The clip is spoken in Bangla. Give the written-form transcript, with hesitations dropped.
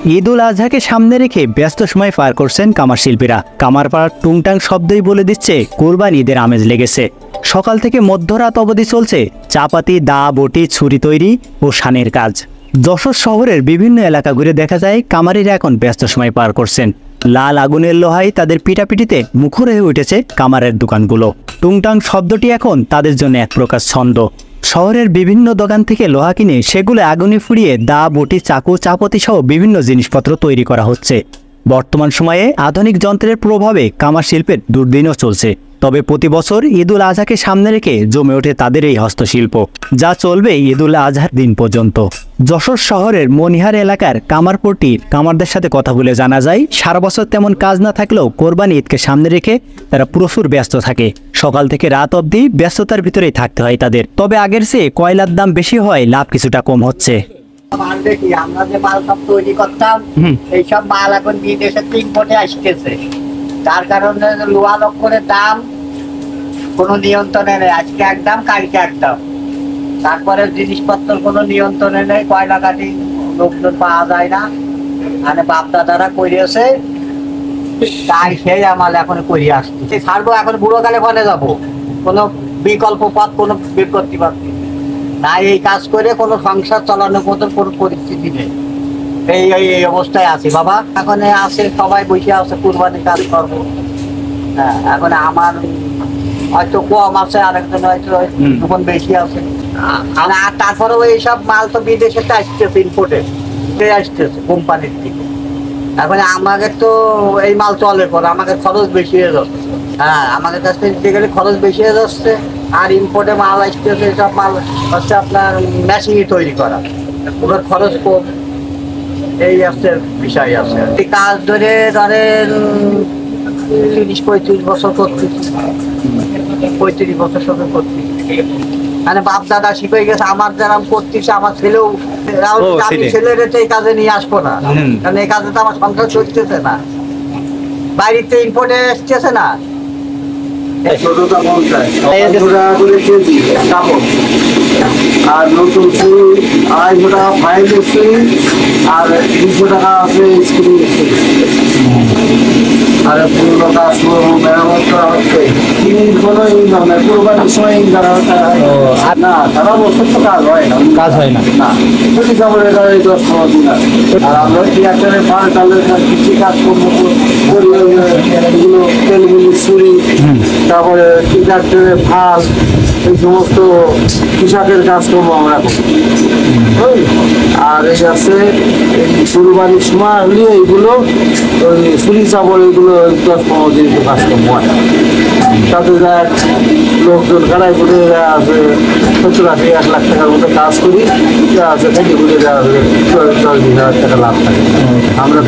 ঈদ উল আজহাকে সামনে রেখে ব্যস্ত সময় পার করছেন কামার শিল্পীরা। কামার পাড়ার টুংটাং শব্দই বলে দিচ্ছে কোরবানি ঈদের আমেজ লেগেছে। সকাল থেকে মধ্যরাত অবধি চলছে চাপাতি, দা, বটি, ছুরি তৈরি ও শানের কাজ। যশোর শহরের বিভিন্ন এলাকা ঘুরে দেখা যায় কামারিরা এখন ব্যস্ত সময় পার করছেন। লাল আগুনের লোহায় তাদের পিটাপিটিতে মুখর হয়ে উঠেছে কামারের দোকানগুলো। টুংটাং শব্দটি এখন তাদের জন্য এক প্রকার ছন্দ। শহরের বিভিন্ন দোকান থেকে লোহা কিনে সেগুলো আগুনে ফুরিয়ে দা, বটি, চাকু, চাপাতি সহ বিভিন্ন জিনিসপত্র তৈরি করা হচ্ছে। বর্তমান সময়ে আধুনিক যন্ত্রের প্রভাবে কামার শিল্পের দুর্দিনও চলছে। তবে প্রতি বছর ঈদ উল আজহাকে সামনে রেখে জমে ওঠে তাদের এই হস্তশিল্প, যা চলবে ঈদ উল আজহার দিন পর্যন্ত। যশোর শহরের মনিহার এলাকার কামারপট্টির কামারদের সাথে কথা বলে জানা যায়, সারা বছর তেমন কাজ না থাকলেও কোরবানি ঈদকে সামনে রেখে তারা প্রচুর ব্যস্ত থাকে। সকাল থেকে রাত অবধি ব্যস্ততার ভিতরেই থাকতে হয় তাদের। তবে আগের চেয়ে কয়লার দাম বেশি হয়, লাভ কিছুটা কম হচ্ছে। আমরা যে মাল সব তৈরি করতাম, এইসব মাল এখন বিদেশে ইম্পোর্টে আসতেছে। তার কারণে লোহা লক্করের দাম কোনো নিয়ন্ত্রণে নেই। আজকে একদম, কালকে একদম। তারপরে জিনিসপত্র কোনো নিয়ন্ত্রণে নেই। কয়লা কাঠি লোকজন পাওয়া যায় না। মানে বাপ দাদারা করিয়েছে, তাই সেই আমাল এখন করিয়ে আসছে। ছাড়বো এখন, বুড়ো কালে ফলে যাবো, কোনো বিকল্প পথ কোনো বের করতে পারছি না। এই কাজ করে কোনো সংসার চালানোর মতো কোনো পরিস্থিতি নেই। এই অবস্থায় আছি বাবা। এখন আছে সবাই বসে আছে, কুরবানির কাজ করবো। হ্যাঁ, এখন আমার হয়তো কম আছে, আরেকজন হয়তো তখন বেশি আছে। আর তারপরেও এইসব মাল তো বিদেশে তো আসতেছে, ইম্পোর্টে আসতেছে কোম্পানির থেকে। এখন আমাকে তো এই মাল চলে পরে, আমাকে খরচ বেশি হয়ে যাচ্ছে। হ্যাঁ, আমাদের কাছ থেকে দিতে গেলে খরচ বেশি হয়ে যাচ্ছে। আর ইম্পোর্টে মাল আসতেছে, সব মাল হচ্ছে আপনার মেশিনে তৈরি করা, ওগুলোর খরচ কম। এই আছে বিষয় আছে। এই কাজ ধরে ধরেন 30-35 বছর করছি, 35 বছর সঙ্গে করছি। মানে বাপ দাদা শিখে গেছে, আমার যারা করতেছে, আমার ছেলেও। আমি ছেলের এই কাজে নিয়ে আসবো না, কারণ এই কাজে তো আমার সংসার চলতেছে না, বাইরেতে ইম্পোর্টে এসতেছে না। আর নতুন চুরি 250 টাকা ফাইলের চুরি, আর 200 টাকা আছে স্ক্রিন চুরি। আর পুরো কাজ মেরামত করা হচ্ছে। কোনো ইনকাম নেই, কোরবানির সময় ইনকাম না, সারা বছর তো কাজ হয় না। না, যদি খাবারের 10-15 দিন আছে। আর আমরা টিয়াটারের ফাল টালের কৃষি কাজ করবো, এগুলো তেলগুলি চুরি, তারপরে টিয়াটারের ফাল, এই সমস্ত কৃষকের কাজ করবো আমরা। আর এই আছে কুরবানির সময় হলে এইগুলো ওই চুরি চাবল, এগুলো 10-15 দিন কাজ করবো হয়। তাতে যায় লোকজন খাড়াই করে আছে 70-80-1 লাখ টাকার মতো কাজ করি, আছে থেকে ঘুরে দেওয়া 10-20 হাজার টাকা লাভ থাকে আমরা।